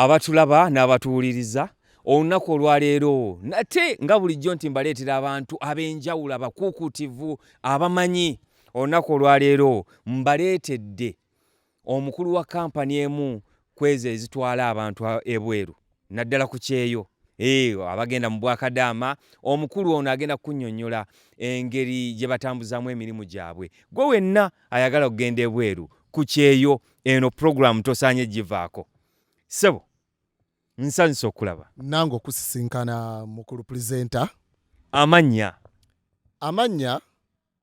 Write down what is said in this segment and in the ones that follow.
abatulaba n'abatuwuliriza olunaku olwaleero nate nga bulijjo nti mbaleetera abantu ab'enjawulo abakuukutivu abamanyi. Olunaku olwaleero mbaleetedde omukulu wa kampani emu kwezi ezitwala abantu ebweru naddala ku Kyekyo. Abagenda mu Bwakadaama, omukulu ono agenda kunnyonnyola engeri gye batambuzaamu emirimu gyabwe. Gwe wenna ayagala okugenda ebweru ku Kyekyo, eno program tosaanye givaako. Sebo, nsanyusa okulaba. Nange okusisinkana mukulu presenter. Amannya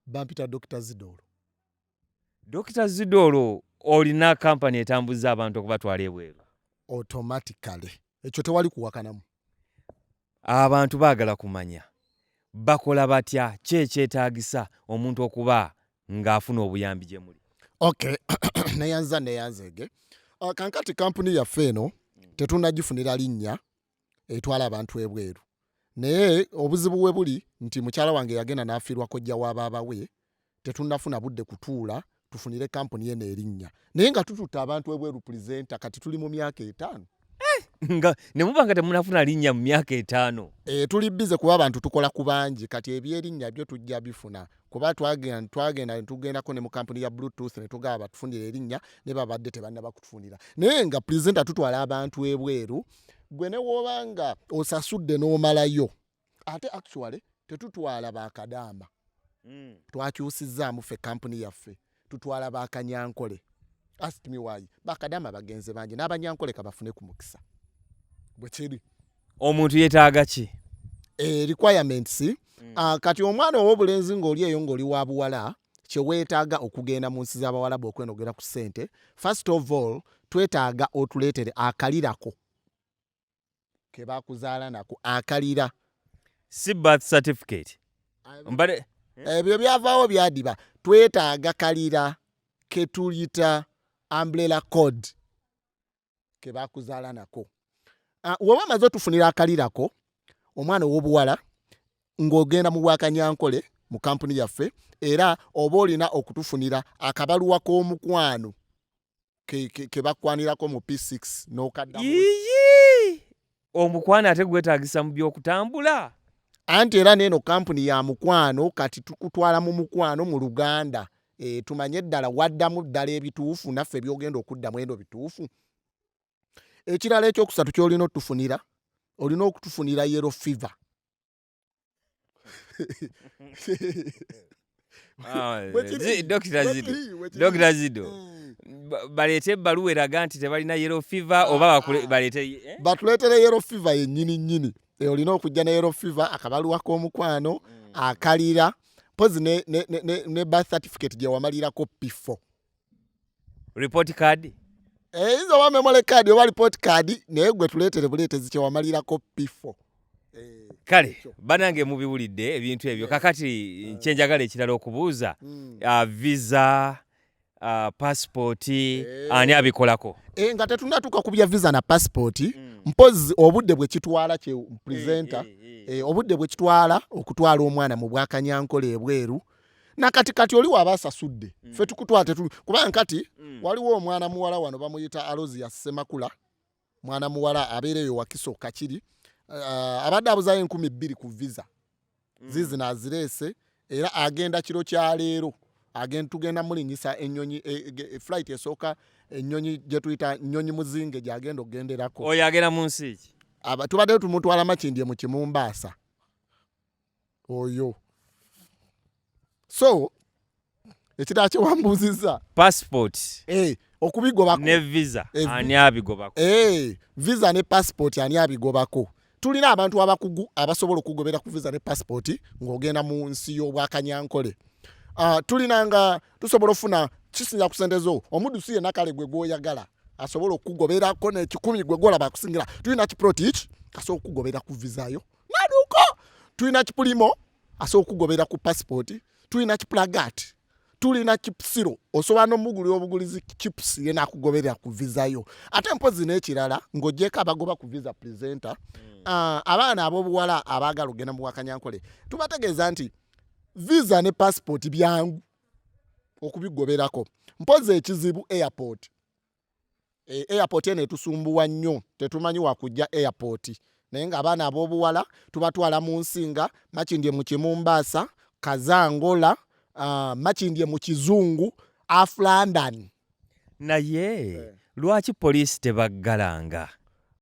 bampita Dr.Zidolo. Dr.Zidolo olina kampani etambuza abantu okubatwala ebweru. Automatically. Ekyo tewali kuwakanamu. Abantu baagala kumanya bakola batya, kyetaagisa omuntu okuba ng'afuna obuyambi gye muli. Okay. neyanzege. Kankati kampuni yaffe eno tetunnagifunira linnya etwala abantu ebweru. Naye obuzibu bwe buli nti mukyala wange yagenda n'afiirwa kojja w'abaabawe, tetunnafuna budde kutuula tufunire kampuni eno erinnya. Naye nga tututa abantu ebweru presenter kati tuli mu myaka 5. Nga ne mubanga temunafuna linnya mu myaka 5. Tuli bize kuba abantu tukola ku bangi kati ebyerinnya byo tujja bifuna. Kuba tugendako ne mu kampuni ya Bluetooth ne tugaba batufunire erinnya ne babadde tebannaba kutufunira. Naye nga presenter tutwala abantu ebweru, gwe ne wobanga osasudde n'omalayo. Ate actually tetutwala bakadaama. Twakyusizaamu ffe kampuni yaffe. Tutwala bakanyankole. Ask me why. Bakadaama bagenze bangi n'abanyankole kabafune ku mukisa. Bwe kiri. Omuntu yeetaaga ki? Requirements. Kati omwana ow'obulenzi ng'oli eyo ng'oli wa buwala, kye weetaaga okugenda mu nsi z'abawala bw'okwenogera ku ssente. First of all, twetaaga otuleetere akalirako ke bakuzaala nako, akalira. Si birth certificate. Ebyo byavaawo byadiba. Twetaaga kalira ke tuyita umbrella code ke bakuzaala nako. Woba amaze otufunira akalirako, omwana ow'obuwala ng'ogenda mu Bwakanyankole mu kampuni yaffe, era oba olina okutufunira akabaluwa k'omukwano ke bakwanirako mu P6 n'okaddamu. Omukwano ate gwetaagisa mu by'okutambula. Anti era n'eno kampuni ya mukwano kati tukutwala mu mukwano mu Luganda. Tumanye ddala waddamu ddala ebituufu naffe byogenda okuddamu eno bituufu. Ekirala ekyokusatu ky'olina otufunira, olina okutufunira yellow fever. Dr. Zido. Baleete ebbaluwa eraga nti tebalina yellow fever oba baleete batuleetere yellow fever yennyini. Olina okujja ne yellow fever, akabaluwa k'omukwano, akalira, pozi ne birth certificate gye wamalirako P4. Report card? Izo wa memory card oba report card, naye gwe tuleetere buleetezi kye wamalirako P4. Kale, banange mubiwulidde ebintu ebyo. Kakati kyenjagala ekirala okubuuza, visa, passport, ani abikolako? Nga tetunnatuuka ku bya visa na passport, mpozi obudde bwe kitwala kye presenter, obudde bwe kitwala okutwala omwana mu Bwakanyankole ebweru, na kati oli waba asasudde. Ffe tukutwala kubanga kati waliwo omwana muwala wano bamuyita Alozia Semakula, mwana muwala abeereyo Wakiso Kakiri, abadde abuzaayo 2,000 ku visa. Zizi nazireese era agenda kiro kya leero. Tugenda mulinyisa ennyonyi flight esooka, ennyonyi gye tuyita nnyonyi muzinge gy'agenda okugenderako. Oyo agenda mu nsi ki? Tubadde tumutwala Makindye mu Kimumbaasa. Oyo. So, ekirala kye wambuuzizza. Passport. Okubigobako. Ne visa. Ani abigobako? Visa ne passport ani abigobako. Tulina abantu abakugu abasobola okugobera ku visa ne passport ng'ogenda mu nsi y'Obwakanyankole. Tulina nga tusobola ofuna kisinja ku ssente zo. Omuddusi yenna kale gwe gw'oyagala asobola okugoberako ne1,000 gwe gw'olaba akusingira. Tulina Kiprotich asobola okugobera ku visa yo. Naduuko. Tulina Kipulimo asobola okugobera ku passport. Tulina Kiplagat. Tulina Kipsiro osobola n'omuguli obugulizi Chips yena akugobera ku visa yo. Ate mpozi n'ekirala ng'ogyeko abagoba ku visa presenter, abaana ab'obuwala abaagala okugenda mu Bwakanyankole, tubategeeza nti visa ne passport byangu okubigoberako. Mpozi ekizibu airport. airport eno etusumbuwa nnyo tetumanyi wakujja airport naye nga abaana ab'obuwala tubatwala mu nsinga makindye mu Kimumbaasa Kazangola makindye mu Kizungu London naye lwaki poliisi tebaggalanga